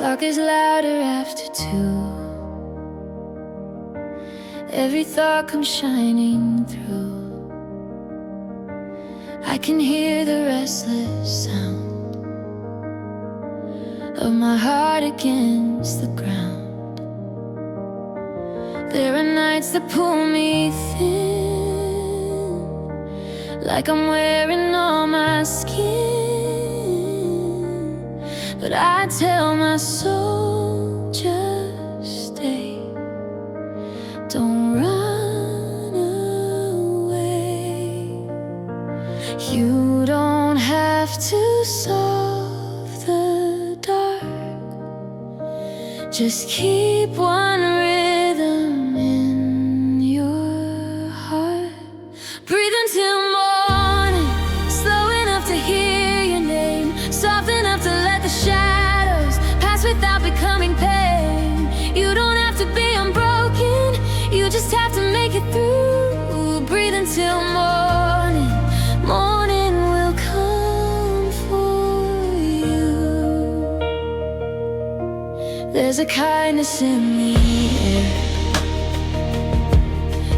clock is louder after 2. Every thought comes shining through. I can hear the restless sound of my heart against the ground. There are nights that pull me thin, like I'm wearing all my skin. But I tell my soul, just stay, don't run away. You don't have to solve the dark, just keep one rhythm in your heart. Breathe until morning, slow enough to hear your name, soft enough to let the shadows pass without becoming pain. You don't have to be unbroken, you just have to make it through. Breathe until morning, morning will come for you. There's a kindness in the air,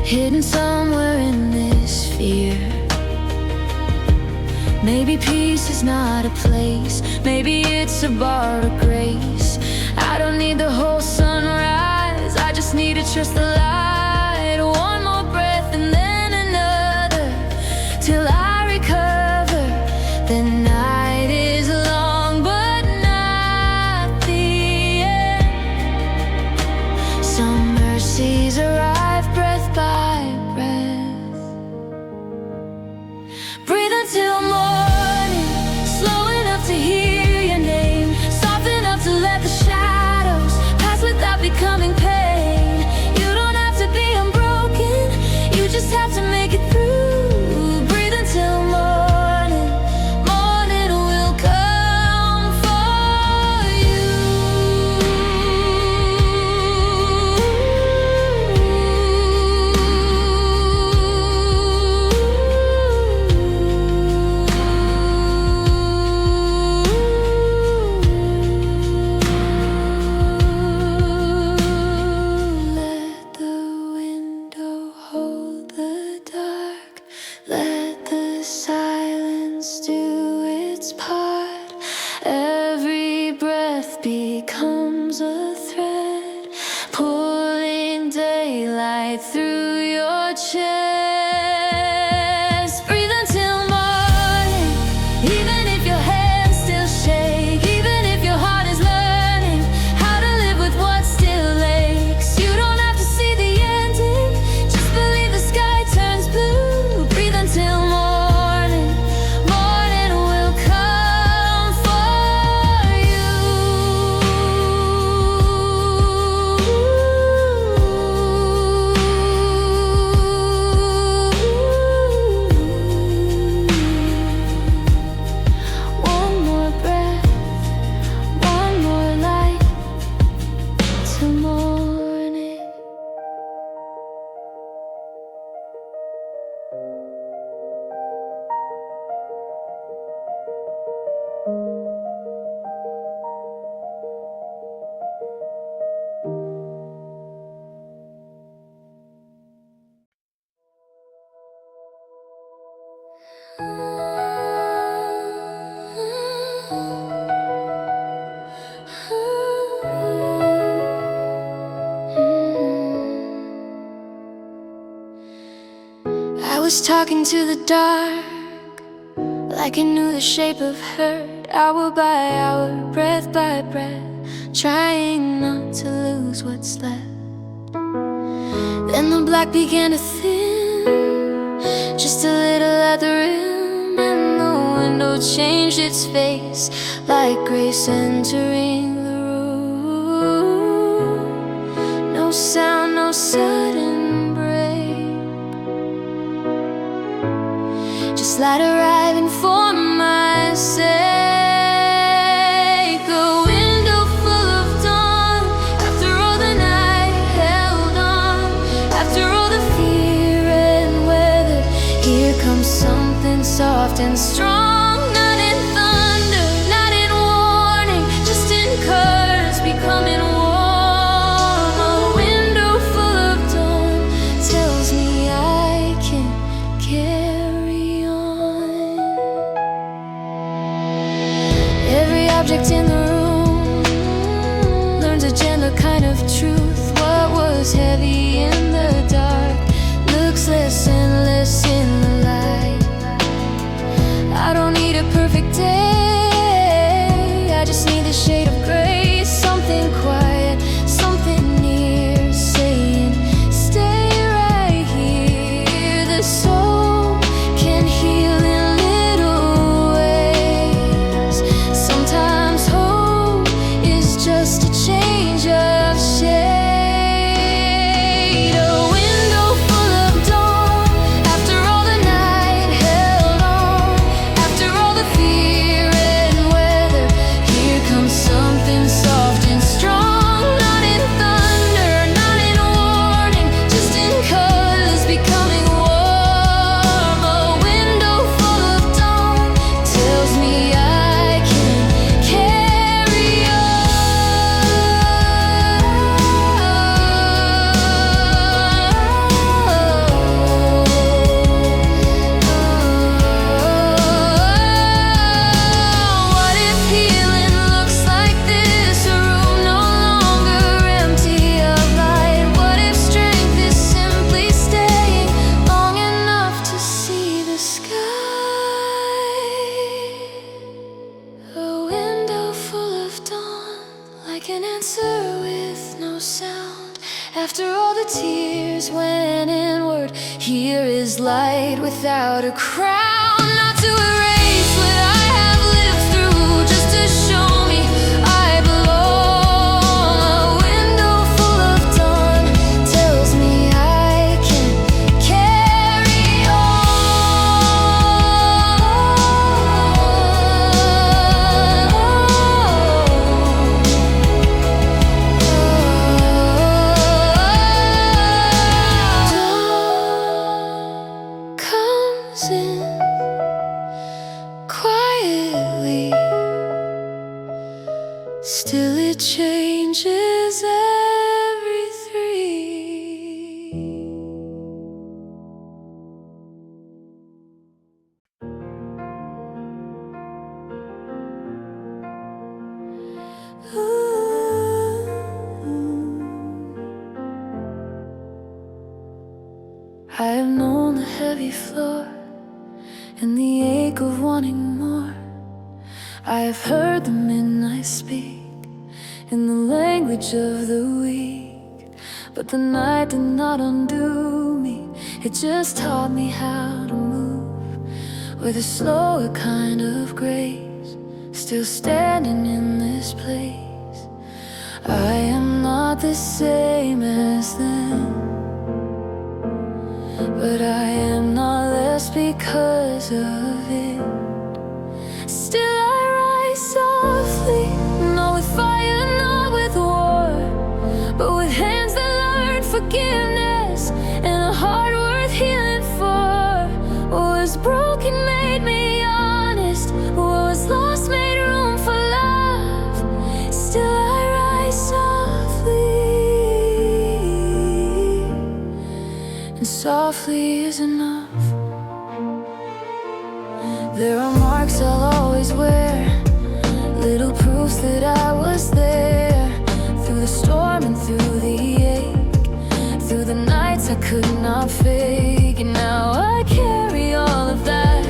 hidden somewhere in this fear. Maybe peace is not a place, maybe it's a bar of grace. I don't need the whole sunrise, I just need to trust the light. One more breath and then another, till I recover. The night is long but not the end. Some mercies arrive breath by breath. Breathe until morning, slow enough to hear your name, soft enough to let the shadows pass without becoming pain. You don't have to be unbroken, you just have to make it through. Breathe until morning, morning will come for you. Let the window hold the dark, let the silence do its part. Every breath becomes a thread, pulling daylight through your chest. Breathe until morning, even if your hands still shake, even if your heart is learning how to live with what still aches. You don't have to see the ending, just believe the sky turns blue. Breathe until morning, morning will come for you. One more breath, one more light till morning. I was talking to the dark, like I knew the shape of hurt. Hour by hour, breath by breath, trying not to lose what's left. Then the black began to thin, just a little at the rim, and the window changed its face, like grace entering the room. No sound, no sudden break, just light arriving for my sake. A window full of dawn, after all the night held on, after all the fear and weather, here comes something soft and strong. Not in thunder, not in warning, just in curse, a perfect day. I just need a shade of gray, something quiet, something near, saying, stay right here. The soul can heal in little ways. Sometimes hope is just a change of shade. An answer with no sound. After all the tears went inward, here is light without a crown. Not to erase what I have lived through, just to show me I belong. A window full of dawn tells me I can carry in quietly, still it changes every three. I have known the heavy floor and the ache of wanting more. I have heard the midnight speak in the language of the weak. But the night did not undo me, it just taught me how to move with a slower kind of grace. Still standing in this place, I am not the same as then, but I am not less because of it. Still I rise softly, not with fire, not with war, but with hands that learn forgiveness and a heart worth healing for. What was broken made me honest, what was lost made room for love. Still I rise softly, and softly is enough. There are marks I'll always wear, little proofs that I was there, through the storm and through the ache, through the nights I could not fake. And now I carry all of that,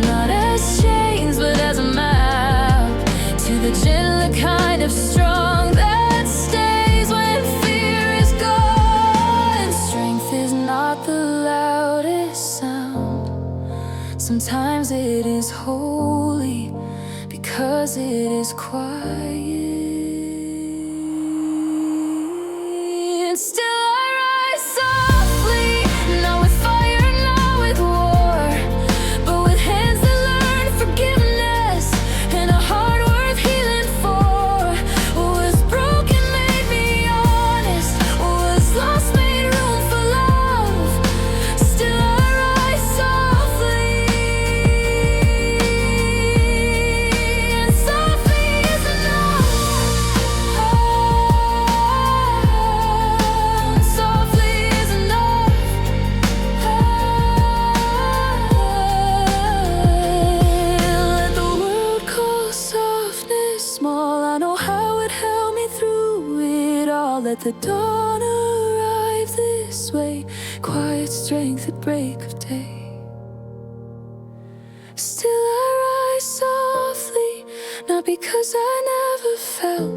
not as chains but as a map to the gentler kind of strong that stays when fear is gone. Strength is not the loudest sound, sometimes it is holy because it is quiet. Still I rise softly, not with fire, not with war, but with hands that learn forgiveness and a heart worth healing for. What was broken made me honest, what was lost made room for love. Still I rise softly, and softly is enough. Softly is enough. Let the world call softness small. I know how it held me through it all. Let the dawn arrive this way, quiet strength at break of day. Still I rise because I never fell,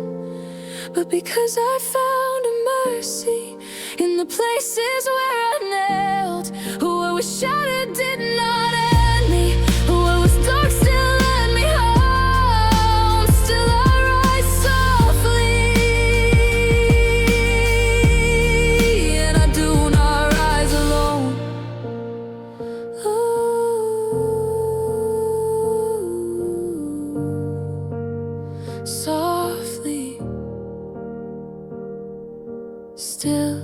but because I found a mercy in the places where I knelt. What was shattered did not end me. What was dark still led me home. Still I rise softly, and I do not rise alone. Softly, still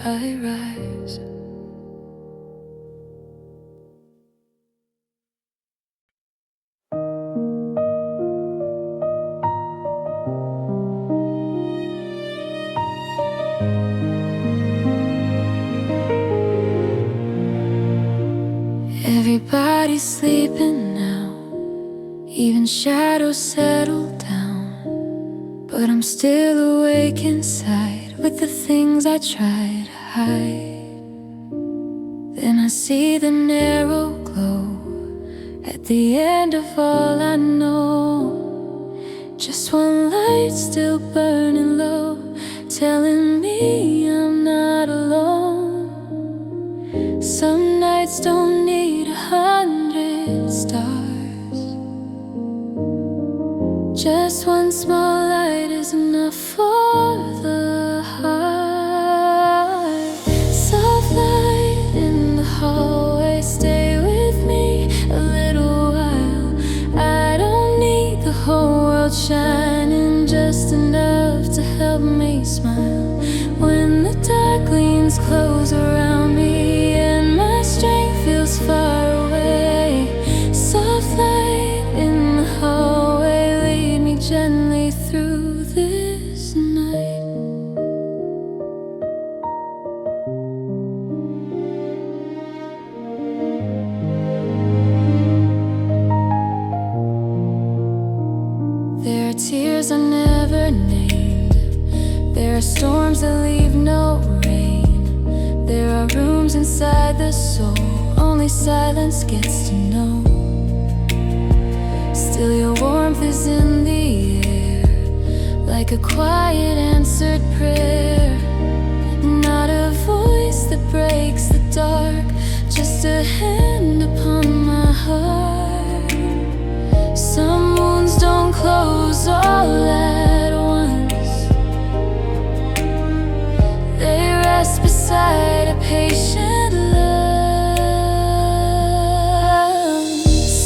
I rise. Everybody's sleeping now, even shadows settle down, but I'm still awake inside with the things I tried to hide. Then I see the narrow glow at the end of all I know. Just one light still burning low, telling me I'm not alone. Some nights don't need 100 stars, just one small light is enough for the heart. Soft light in the hallway, stay with me a little while. I don't need the whole world shining, just enough to help me smile. When the dark leans close around me and my strength feels far away, soft light in the hallway, lead me gently through this night. There are tears I never named, there are storms that leave no rain, there are rooms inside the soul only silence gets to know. Still your warmth is in the air, like a quiet answered prayer. Not a voice that breaks the dark, just a hand upon my heart. Some wounds don't close all at once, they rest beside a patient love.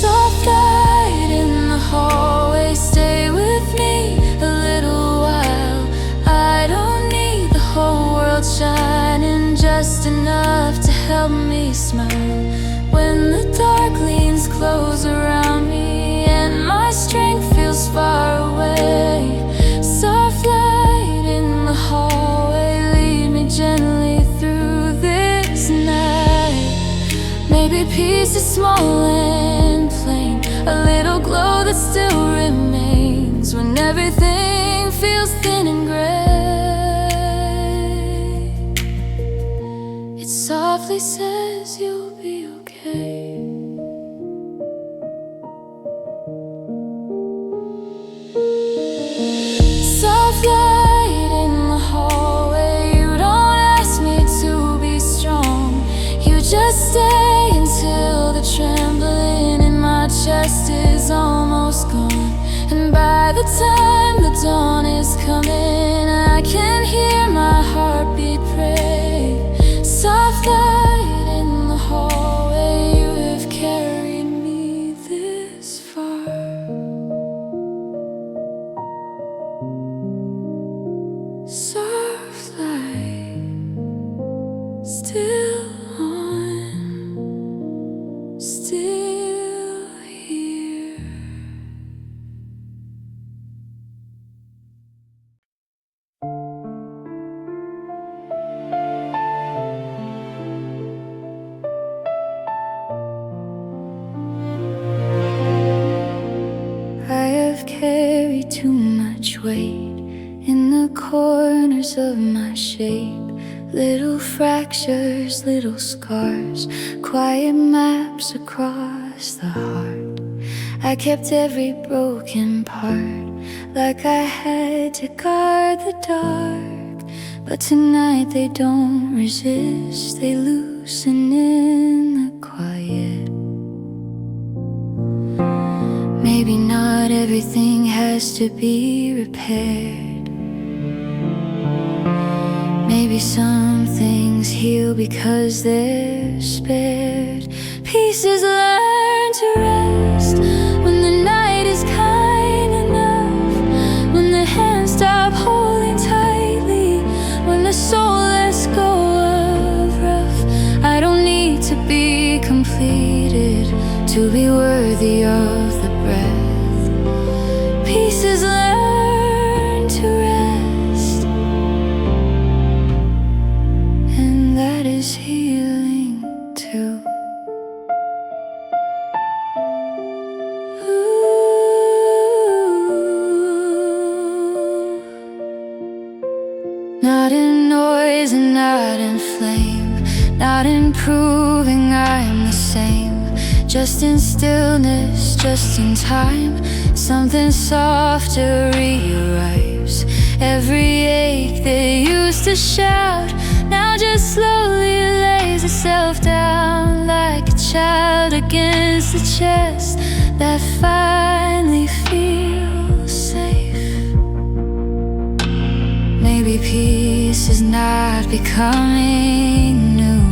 Soft light in the hallway, stay with me a little while. I don't need the whole world shining, just enough to help me smile. When the dark leans close around me and my strength feels far away, soft light in the hallway, lead me gently through this night. Maybe peace is small and plain, a little glow that still remains when everything feels thin and gray. It softly says you'll be okay. Soft light in the hallway, you don't ask me to be strong, you just stay until the trembling in my chest is almost gone. And by the time the dawn is coming, I can hear my heartbeat pray. Soft light in the hallway, you have carried me this far. Soft light, still on, still here. I have carried too much weight in the corners of my shape. Little fractures, little scars, quiet maps across the heart. I kept every broken part, like I had to guard the dark. But tonight they don't resist, they loosen in the quiet. Maybe not everything has to be repaired. Maybe some things heal because they're spared. Pieces learn to rest when the night is kind enough, when the hands stop holding tightly, when the soul lets go of rough. I don't need to be completed to be worthy of the breath. Pieces learn to rest, and that is healing too. Not in noise and not in flame, not in proving I am the same. Just in stillness, just in time, something softer re-arrives. Every ache that used to shout now just slowly lays itself down, like a child against the chest that finally feels safe. Maybe peace is not becoming new.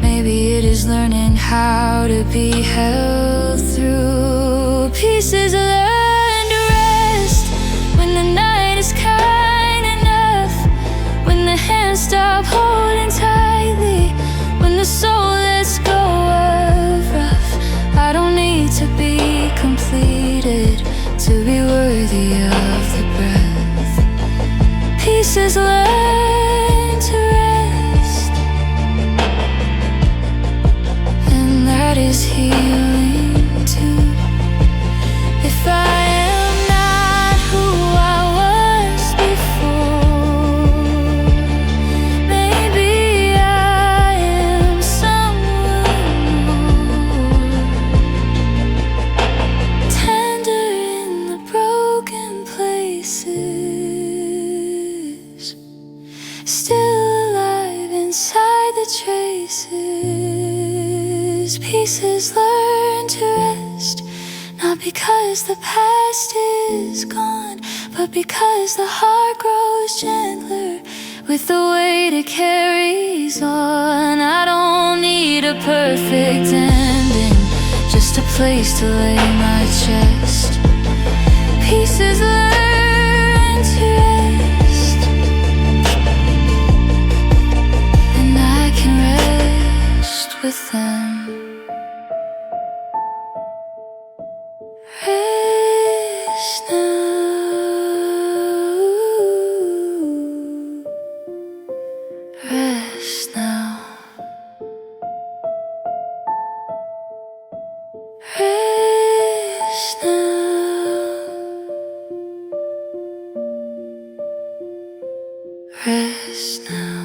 Maybe it is learning how to be held through. Pieces learn to rest when the night is kind enough, when the hands stop holding tightly, when the soul lets go of rough. I don't need to be completed to be worthy of the breath. Pieces learn to rest, and that is healing too. If I am not who I was before, maybe I am someone more, tender in the broken places, still alive inside the traces. Pieces learn to rest, not because the past is gone, but because the heart grows gentler with the weight it carries on. I don't need a perfect ending, just a place to lay my chest. Pieces learn to rest, and I can rest with them. Rest now, rest now, rest now, rest now.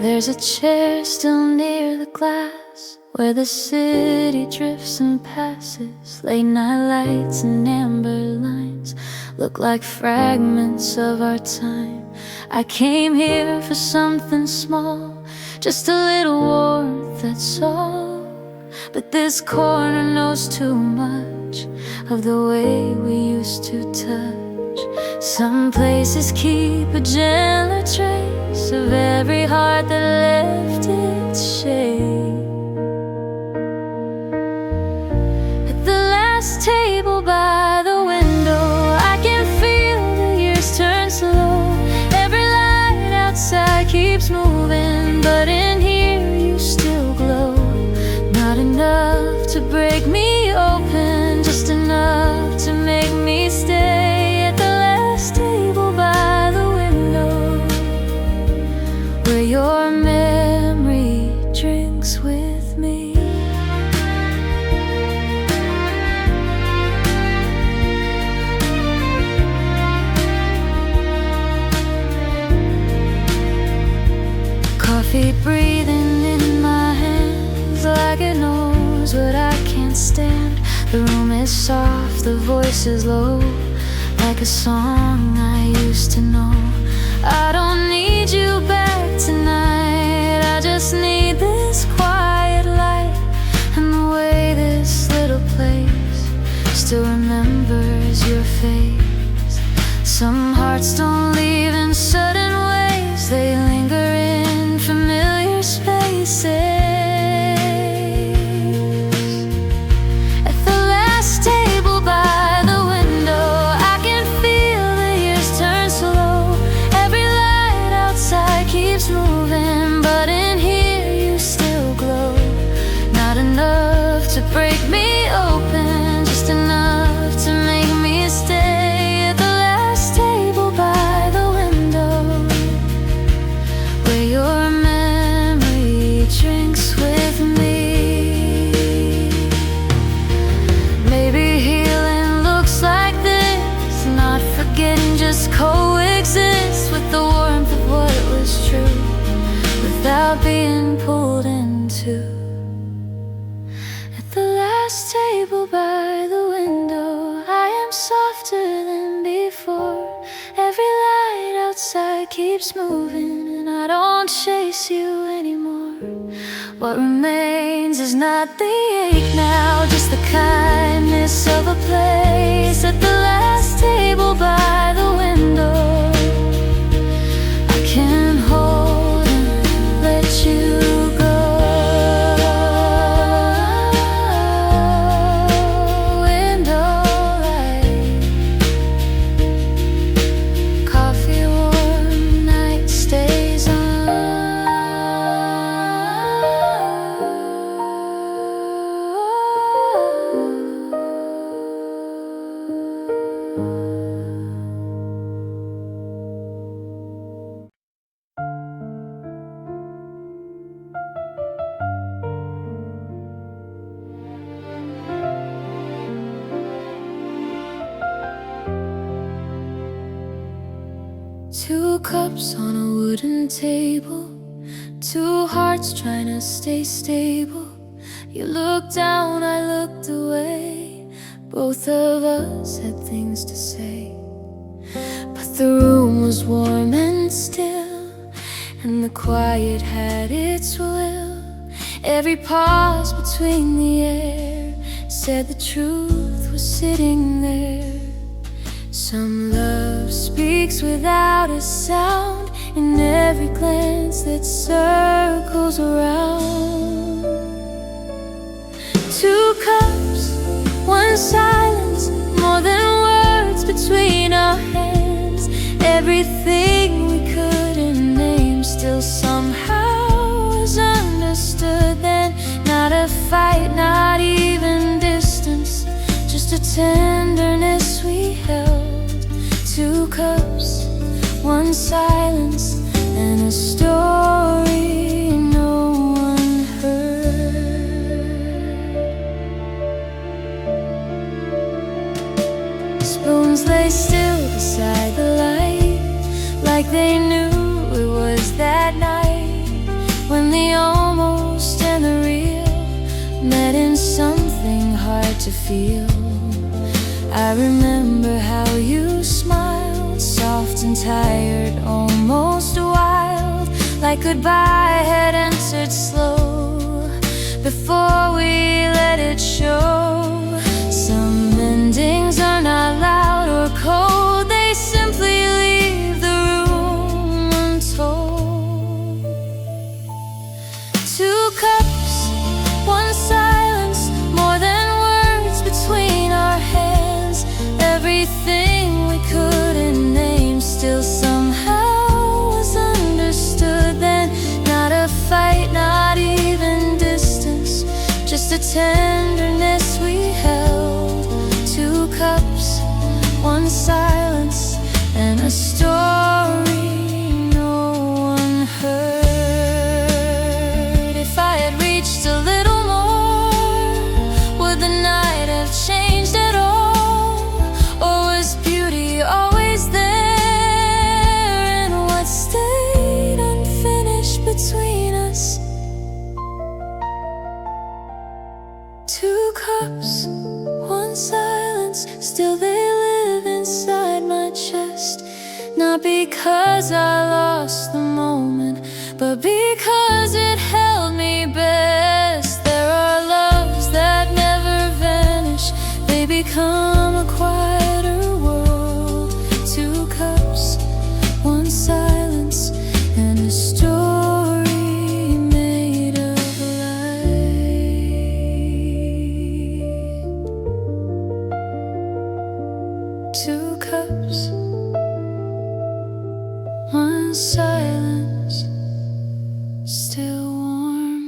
There's a chair still near the glass, where the city drifts and passes. Late night lights and amber lines look like fragments of our time. I came here for something small, just a little warmth, that's all. But this corner knows too much of the way we used to touch. Some places keep a gentler trace of every heart that left its shade. At the last table by the window, I can feel the years turn slow. Every light outside keeps moving, but in here you still glow. Not enough to break me open, just enough to make me stay. At the last table by the window, where your memory drinks with me. nightstand. The room is soft, the voice is low, like a song I used to know. I don't need you back tonight, I just need this quiet light, and the way this little place still remembers your face. Some hearts don't leave in sudden ways, they linger in familiar spaces. Moving, but in here you still glow. Not enough to break me open, just enough to make me stay at the last table by the window, where your memory drinks with me. Maybe healing looks like this, not forgetting, just coexist with the warmth of what was true, without being pulled into. At the last table by the window, I am softer than before. Every light outside keeps moving, and I don't chase you anymore. What remains is not the ache now, just the kindness of a place. At the last table by the window, I can hold and let you go. Window light, coffee warm, night stays on. Two cups on a wooden table, two hearts trying to stay stable. You looked down, I looked away. Both of us had things to say, but the room was warm and still, and the quiet had its will. Every pause between the air said the truth was sitting there. Some love speaks without a sound, in every glance that circles around. Two cups, one silence, more than words between our hands. Everything we couldn't name still somehow was understood then. Not a fight, not even distance, just a tenderness we held. Two cups, one silence, and a story no one heard. Spoons lay still beside the light, like they knew it was that night, when the almost and the real met in something hard to feel. I remember how you smiled, soft and tired, almost wild, like goodbye had entered slow, before we let it show. Some endings are not loud or cold, they simply leave the room untold. Two cups, one silence, more than words between our hands. Everything we couldn't name still somehow was understood then. Not a fight, not even distance, just a tenderness we held. Two cups, one silence, and a story no one heard. If I had reached a little more, would the night have changed at all? Always there, and what stayed unfinished between us? Two cups, one silence, still they live inside my chest. Not because I lost the moment, but because it held me best. There are loves that never vanish, they become a quieter world. Two cups, one silence, and a story made of light. Two cups, one silence, still warm.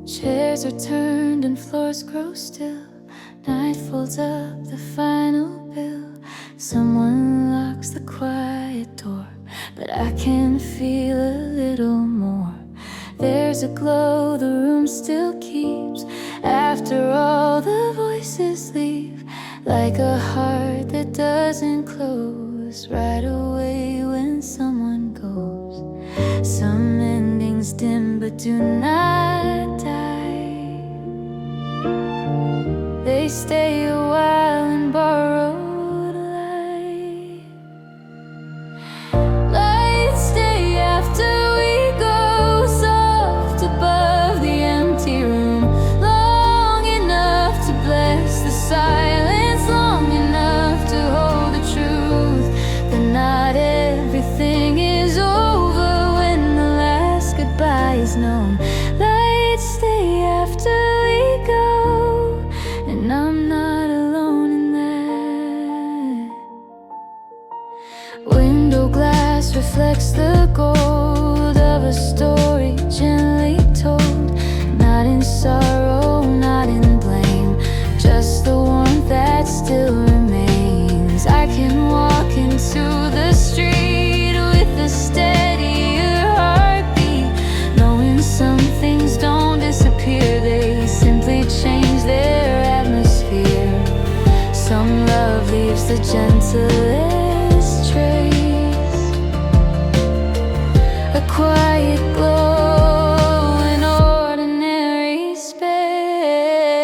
Chairs are turned and floors grow still. Night folds up the final bill. Someone locks the quiet door, but I can feel a little more. There's a glow the room still keeps after all the voices leave, like a heart that doesn't close right away when someone goes. Some endings dim but do not die. They stay a while in borrowed light. Lights stay after we go, soft above the empty room, long enough to bless the silence, long enough to hold the truth that not everything is over when the last goodbye is known. Lights stay after we go, and I'm not alone in that. Window glass reflects the gold of a story gently told, not in sorrow, not in blame, just the warmth that still remains. I can walk into the street with a steadier heartbeat, knowing some things don't disappear, they simply change their atmosphere. Some love leaves the gentlest trace, a quiet glow in ordinary space.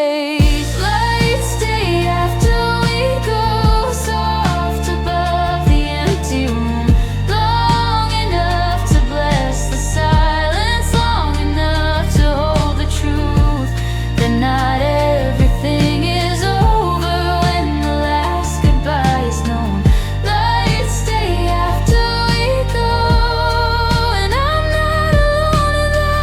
Lights stay after we go, soft above the empty room, long enough to bless the silence, long enough to hold the truth that not everything is over when the last goodbye is known. Lights stay after we go, and I'm not alone in that.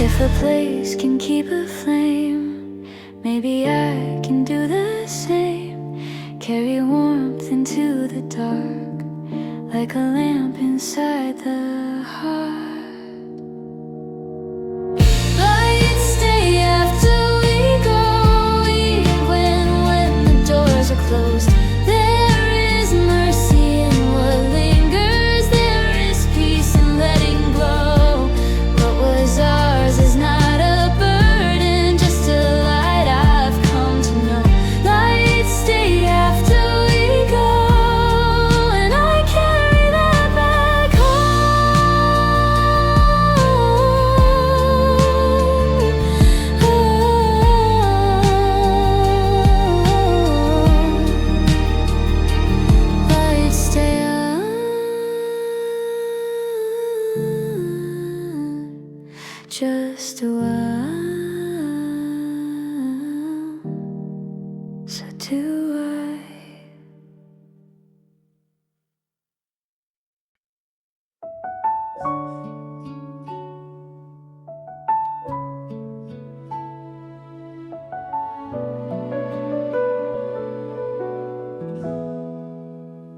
If a place can keep a flame, maybe I can do the same. Carry warmth into the dark, like a lamp inside the heart. Lights stay after we go, even when the doors are closed. There is mercy in what lingers, there is peace in letting go. What was ours is not a burden, just a light I've come to know. Lights stay after we go, and I carry that back home. Lights stay on, just a while, so do I.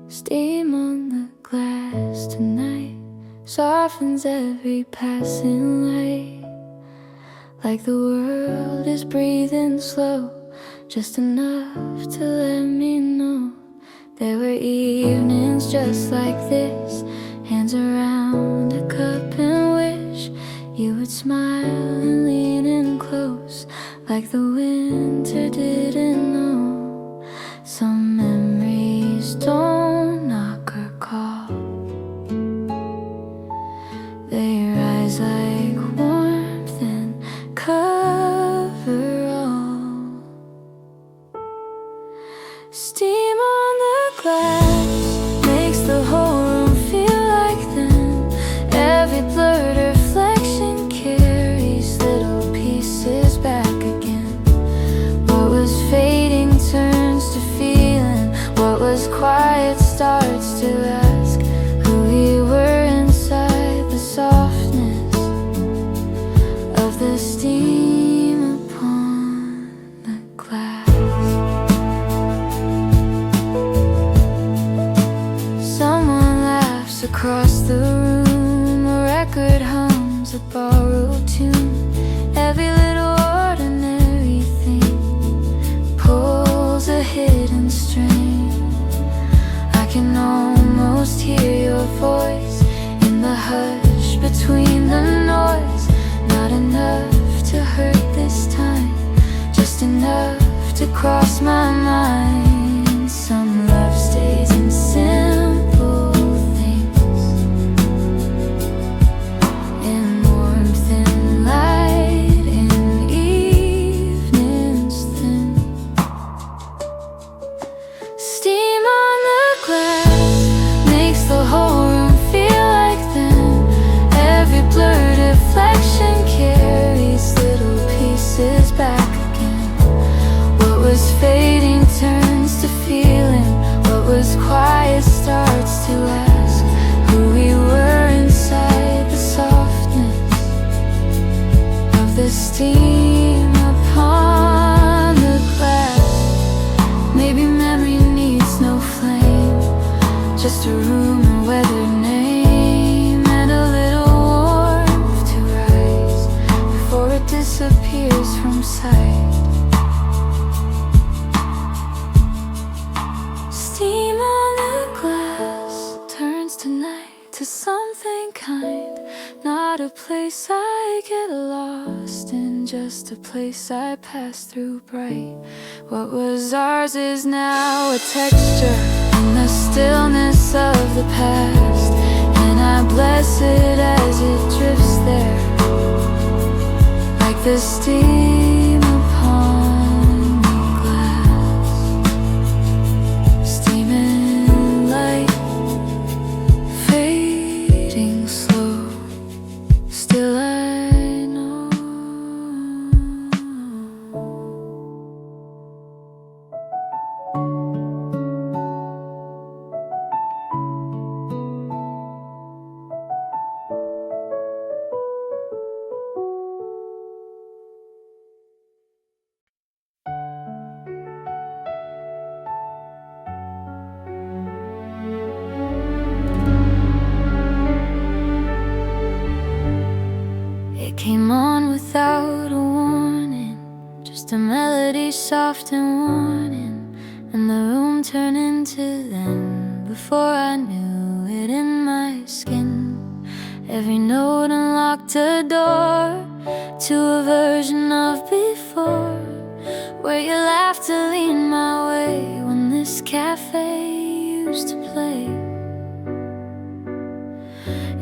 Steam on the glass tonight softens every passing light, like the world is breathing slow, just enough to let me know. There were evenings just like this, hands around a cup and wish you would smile and lean in close, like the winter didn't know. Some memories don't knock or call, they rise like warmth and cover all. Steam on the glass makes the whole room feel like then. Every blurred reflection carries little pieces back again. What was fading turns to feeling, what was quiet starts to ask who we were inside the softness of the steam upon the glass. Someone laughs across the room, a record hums a borrowed tune. Every little ordinary thing pulls a hidden string. I can almost hear your voice in the hush between the noise. Not enough to hurt this time, just enough to cross my mind. Some love stays in simple things, in warmth, in light, in evenings thin. Steam on the glass makes the whole room feel like then. Every blurred reflection carries little pieces back again. What was fading turns to feeling, what was quiet starts to ask who we were inside the softness of the steam upon the glass. Maybe memory needs no flame, just a room and weathered name, and a little warmth to rise before it disappears from sight. Steam on the glass turns tonight to something kind, not a place I get lost in, just a place I pass through bright. What was ours is now a texture in the stillness of the past, and I bless it as it drifts there, like the steam upon the glass. Steaming light, fading slow, still I know. It came on without a warning, just a melody soft and warning, and the room turned into then. Before I knew it in my skin, every note unlocked a door to a version of before, where your laughter leaned my way when this cafe used to play.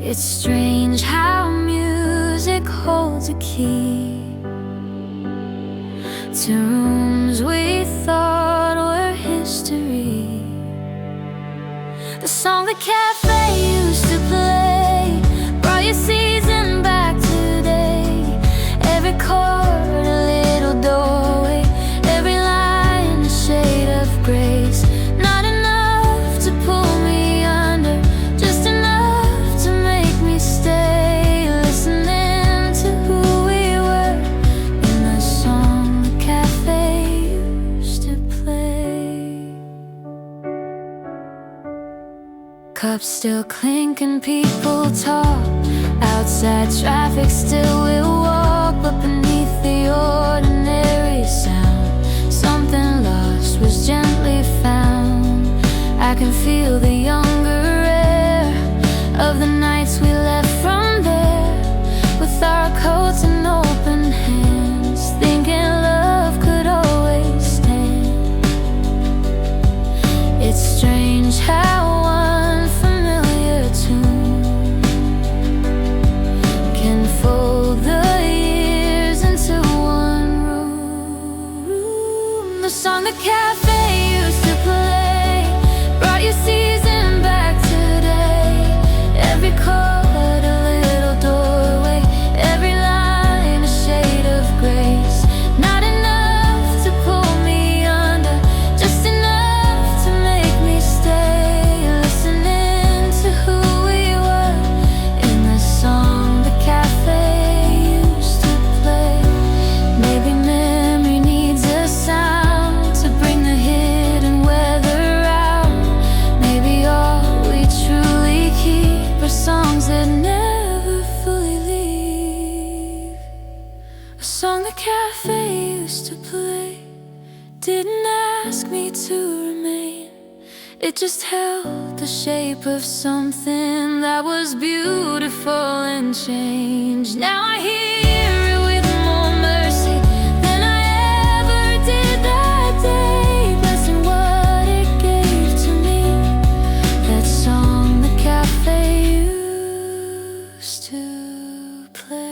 It's strange how music holds a key to rooms we thought were history. The song the cafe used to play brought your season back today. Every chord a little doorway, every line a shade of grace. Not enough to pull me under, just enough to make me stay, listening to who we were in the song the cafe used to play. Cups still clink and people talk, outside traffic still we walk, but beneath the ordinary sound, something song the cafe used to play brought your season back today. Every chord a little doorway, every line a shade of grace. Not enough to pull me under, just enough to make me stay. Listening to who we were in the song the cafe used to play. Maybe memory needs a sound to bring the hidden weather out. Maybe all we truly keep are songs that never fully leave. A song the cafe used to play didn't ask me to remain. It just held the shape of something that was beautiful and changed. Now I hear it with more mercy than I ever did that day, blessing what it gave to me. That song the cafe used to play,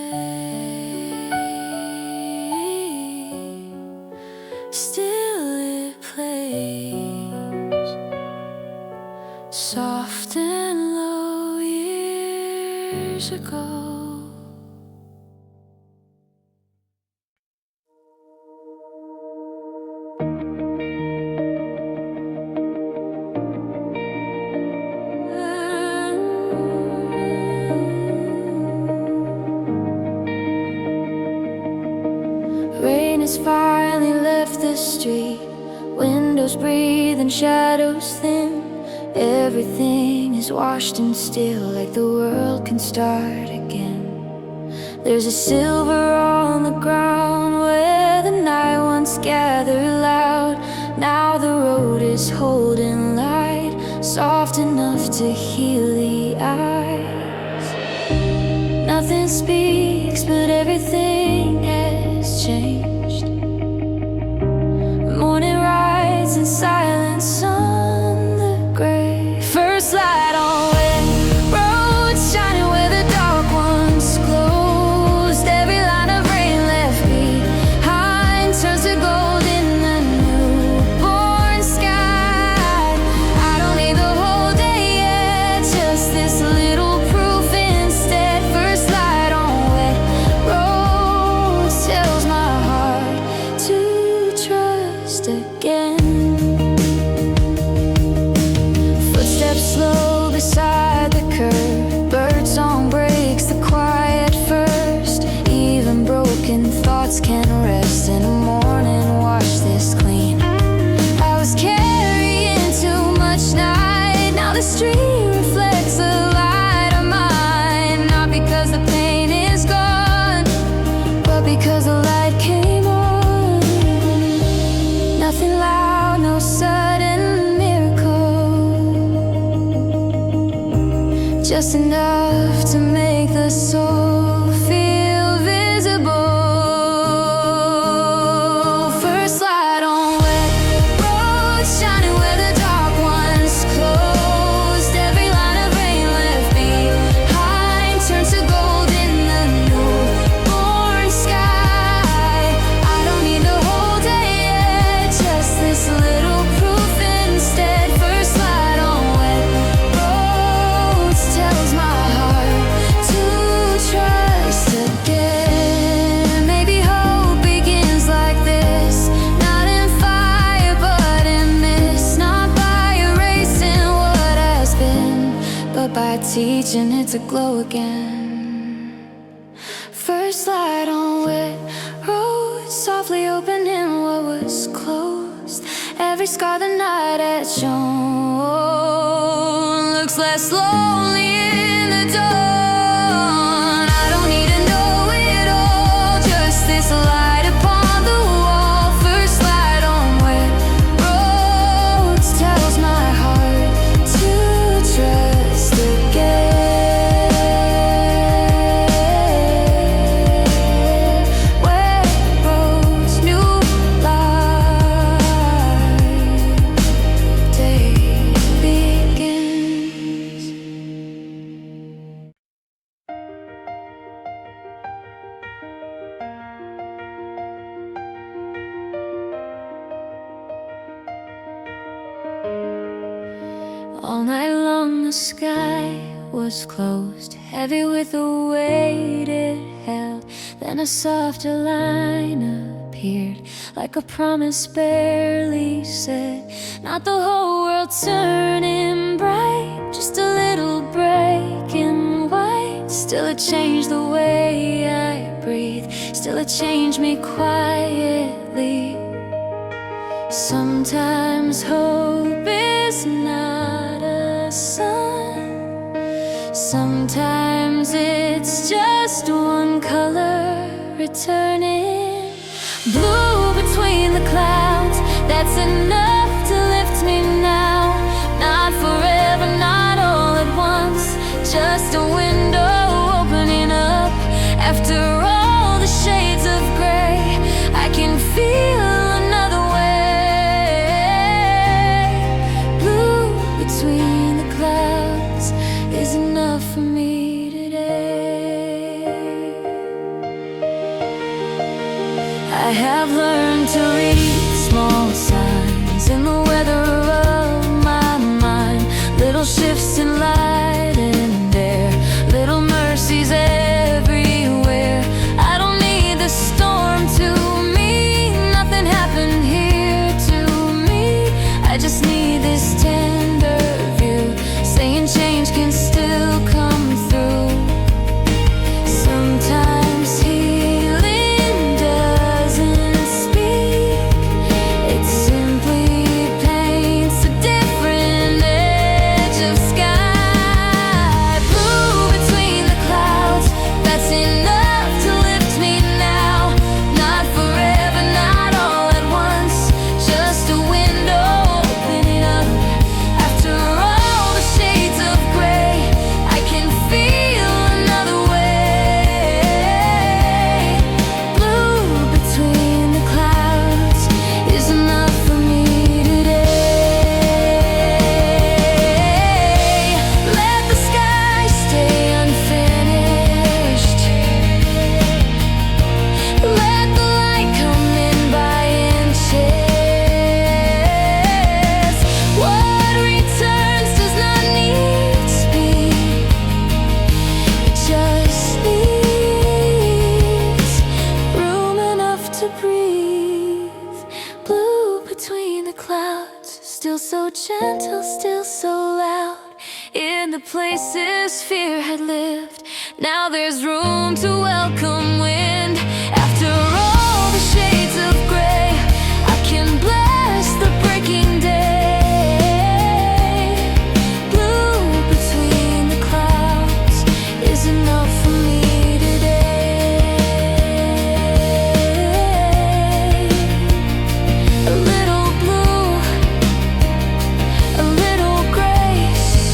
still it plays, soft and low years ago. Rain has finally left the street, windows breathe and shadows thin. Everything is washed and still, like the world can start again. There's a silver on the ground where the night once gathered loud. Now the road is holding light, soft enough to heal the eyes. Nothing speaks, but everything has changed. Morning rides in silence on the grave. First light on wet roads, shining where the dark ones closed. Every line of rain left behind turns to gold in the newborn sky. I don't need the whole day yet, just this little proof instead. First light on wet roads tells my heart to trust again. Footsteps slow beside the curb, birdsong breaks the quiet first. Even broken thoughts can rest in the morning, wash this clean. I was carrying too much night, now the street reflects the light of mine. Not because the pain is gone, but because the light came on. Nothing loud, no sudden miracle, just enough to make the soul feel visible. First light on wet roads, shining where the dark ones closed. Every line of rain left behind turns to gold in the newborn sky. I don't need the whole day yet, just this little proof instead. First light on wet roads tells my heart to trust again. Maybe hope begins like this, not in fire but in mist. Not by erasing what has been, but by teaching it to glow again. First light on wet roads, softly opening what was closed. Every scar the night had shown looks less lonely in the dawn. I don't need to know it all, just this light upon the wall. First light on wet roads tells my heart to trust again. Wet roads, new light, day begins. All night long the sky was closed, heavy with the weight it held. Then a softer line appeared, like a promise barely said. Not the whole world turning bright, just a little break in white. Still it changed the way I breathe, still it changed me quietly. Sometimes hope is not a sun, sometimes it's just one color returning. Blue between the clouds, that's enough to lift me now. Not forever, not all at once, just a window opening up. After all the shades of gray, I can feel another way. Blue between the clouds is enough for me today. I have learned to read small signs in the weather of my mind. Little shifts in light and air, little mercies everywhere. I don't need the storm to me, nothing happened here to me. I just need this tender view, saying change can still come through. Sometimes healing doesn't speak, it simply paints a different edge of sky. Blue between the clouds, that's enough to lift me now. Not forever, not all at once, just a window opening up. After all the shades of gray, I can feel another way. Blue between the clouds is enough for me today. Let the sky stay unfinished, let the light come in by inches. What returns does not need speed, it just needs room enough to breathe. Blue between the clouds, still so gentle, still so loud. In the places fear had lived, now there's room to welcome wind. After all the shades of gray, I can bless the breaking day. Blue between the clouds is enough for me today. A little blue, a little grace,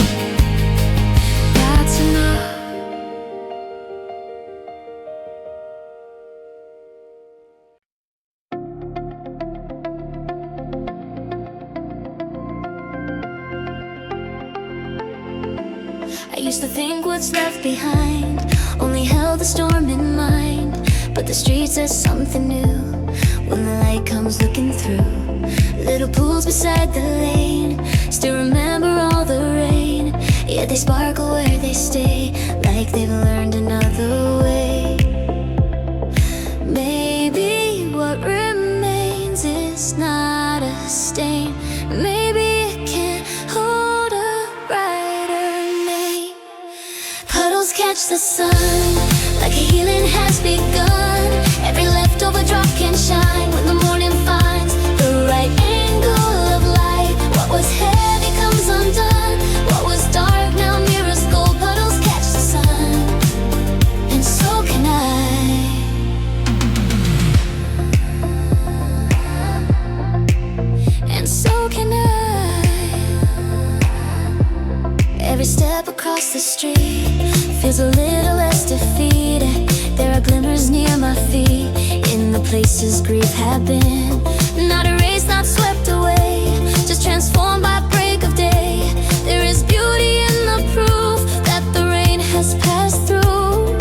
that's enough. I used to think what's left behind only held the storm in mind, but the street says something new when the light comes looking through. Little pools beside the lane still remember all the rain, yet they sparkle where they stay, like they've learned another way. Maybe what remains is not a stain, maybe it can hold a brighter name. Puddles catch the sun, like a healing has begun. Every leftover drop can shine when the morning finds the right angle of light. What was heavy comes undone, what was dark now mirrors gold. Puddles catch the sun, and so can I. And so can I. Every step across the street feels a little less defeated. There are glimmers near my feet in the places grief had been. Not erased, not swept away, just transformed by break of day. There is beauty in the proof that the rain has passed through.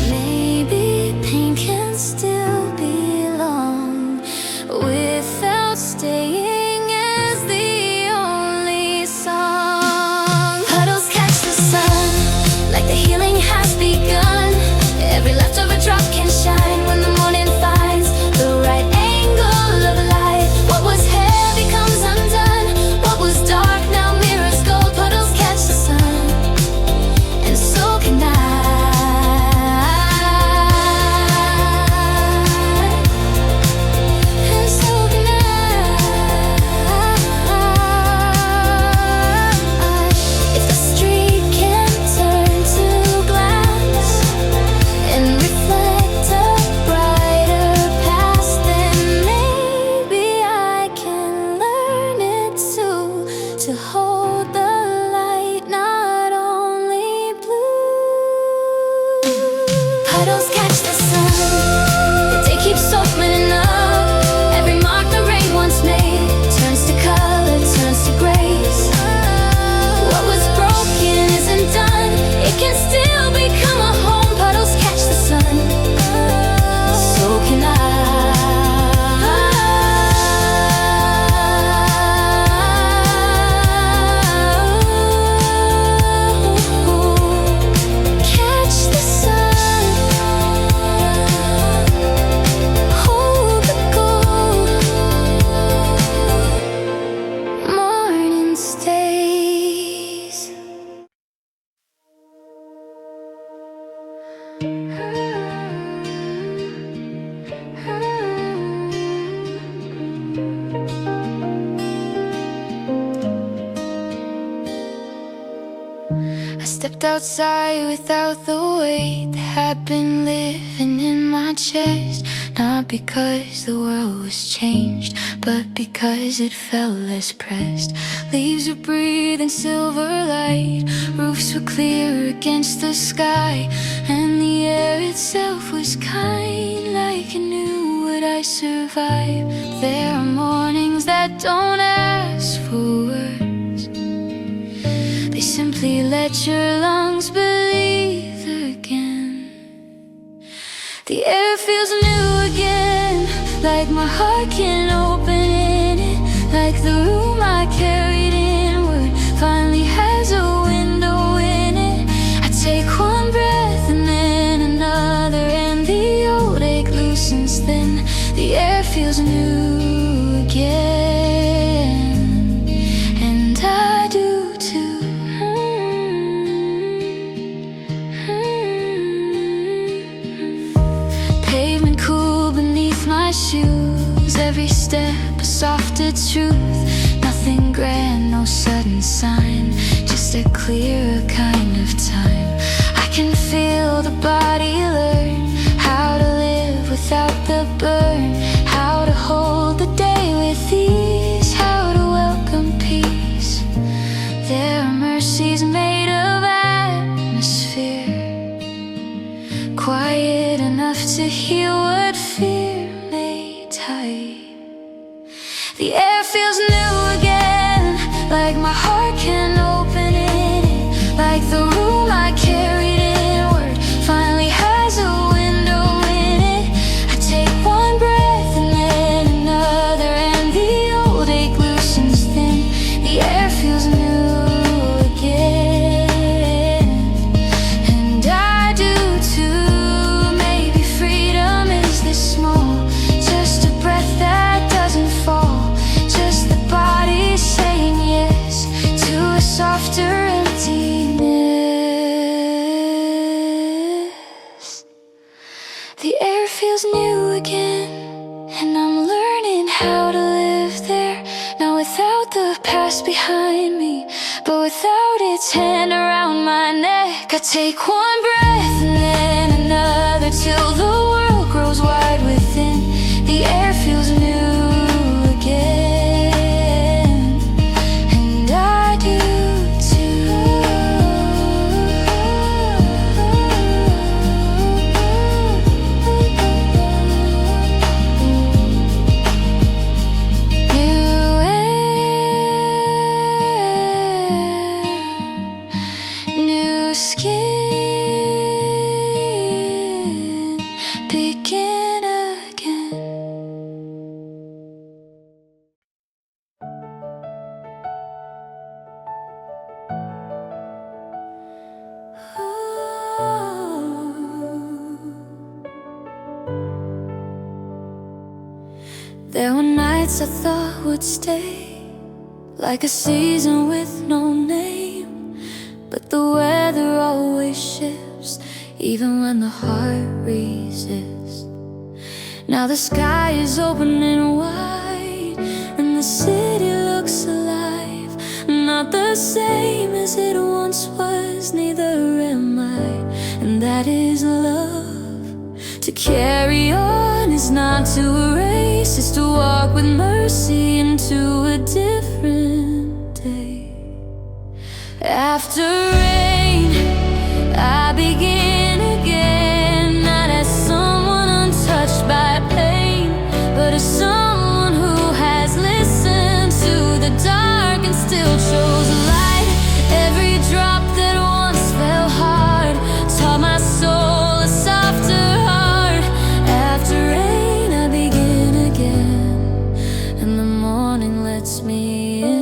Maybe pain can still belong without staying as the only outside without the weight that had been living in my chest. Not because the world was changed, but because it felt less pressed. Leaves were breathing silver light, roofs were clear against the sky, and the air itself was kind, like it knew would I survive. There are mornings that don't ask for words, they simply let your lungs breathe again. The air feels new again, like my heart can open in it, like the room I carried inward finally has a window in it. I take one breath and then another, and the old ache loosens then. The air feels new again, and I do too. Pavement cool beneath my shoes, every step a softer truth. Nothing grand, no sudden sign, just a clearer kind of time. I can feel the body learn how to live without the burn, how to hold the day with ease, how to welcome peace. There are mercies made of atmosphere, quiet enough to heal what fear made tight. The air feels new again, like my heart can open in it, like the room I carried inward finally has a window in it. I take one breath and then another, and the old ache loosens thin. The air feels new again, and I do too. Maybe freedom is this small, just a breath that doesn't fall, just the body saying yes to a softer emptiness. The air feels new again, and I'm learning how to live there. Now without the past behind me, but without its hand around my neck. I take one breath and then another, till the world grows wide within. The air feels new again, and I do too. New air, new skin, begin again. There were nights I thought would stay, like a season with no name, but the weather always shifts, even when the heart resists. Now the sky is open and wide, and the city looks alive. Not the same as it once was, neither am I, and that is love. To carry on is not to erase, it's to walk with mercy into a different day. After rain, I begin again, not as someone untouched by pain, but as someone who has listened to the dark and still chose light. Every drop that once fell hard taught my soul a softer heart. After rain, I begin again, and the morning lets me in.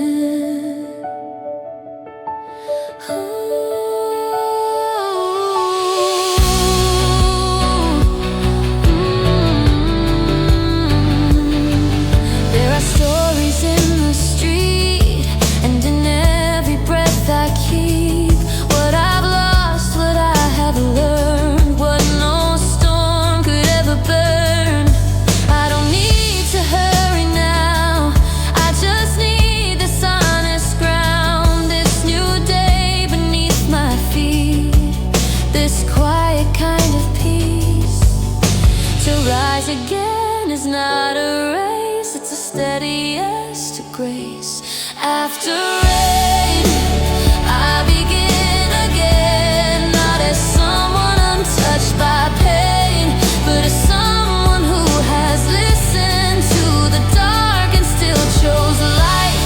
There are stories in the street, and in every breath I keep. What I've lost, what I have learned, what no storm could ever burn. I don't need to hurry now, I just need this yes to grace. After rain, I begin again, not as someone untouched by pain, but as someone who has listened to the dark and still chose light.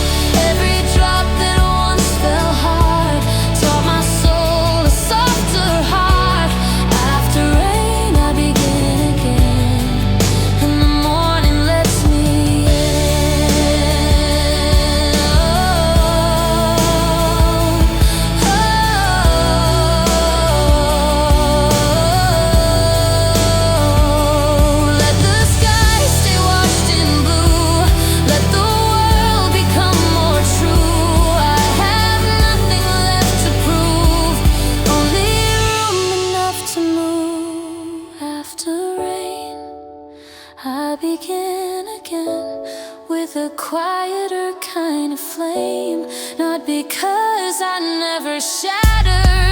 Every drop that once fell hard taught my soul a softer heart. After rain, I begin again, and the morning lets me in. Let the sky stay washed in blue, let the world become more true. I have nothing left to prove, only room enough to move. After rain, I begin again with a quieter kind of flame, not because I never shattered,